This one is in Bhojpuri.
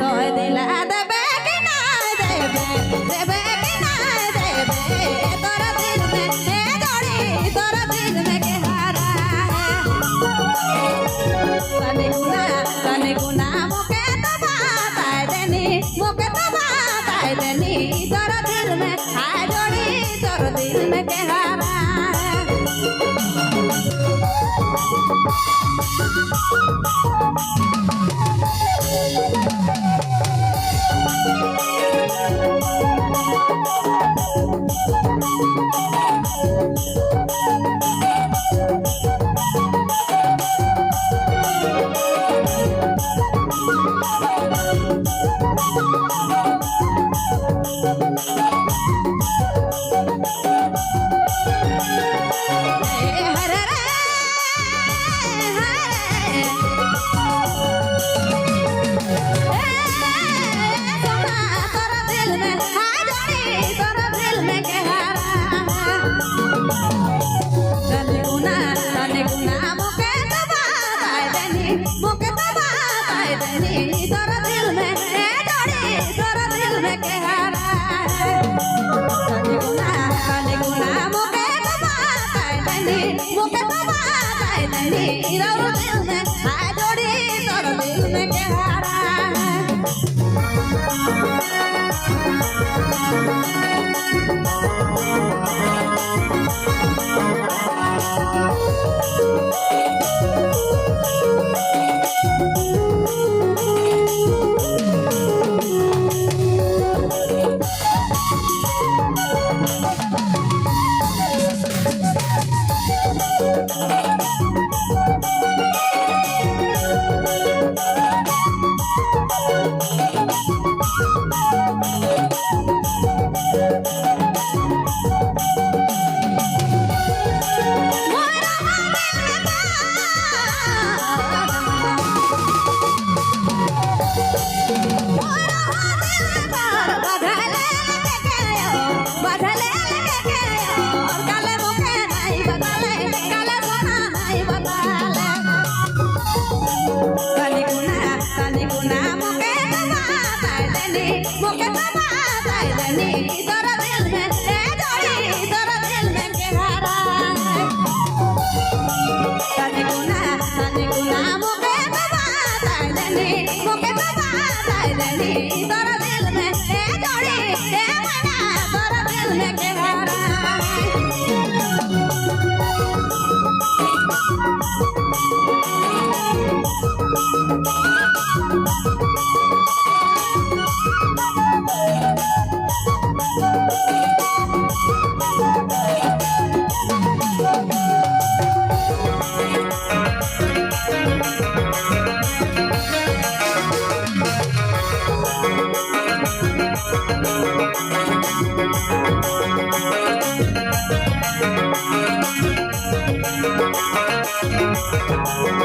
তোয় দিলা দেবে কি না দেবে দেবে কি না দেবে তোরা দিল মে এ জড়ি তোরা দিল মে কে হারা तने गुना मुके तो बाताय देनी तोरा दिल में हाय जोड़ी तोरा दिल में के हारा तोरा दिल में ए जोड़ी तोरा दिल में के हारा तने गुना मुके तो बाताय देनी तोरा दिल में हाय जोड़ी तोरा दिल में के हारा मुके तो बाताय देनी तोरा दिल में ए जोड़ी तोरा दिल में के हारा तने गुना मुके तो बाताय देनी तोरा दिल में ए जोड़ी ए मना तोरा दिल में के हारा Thank you.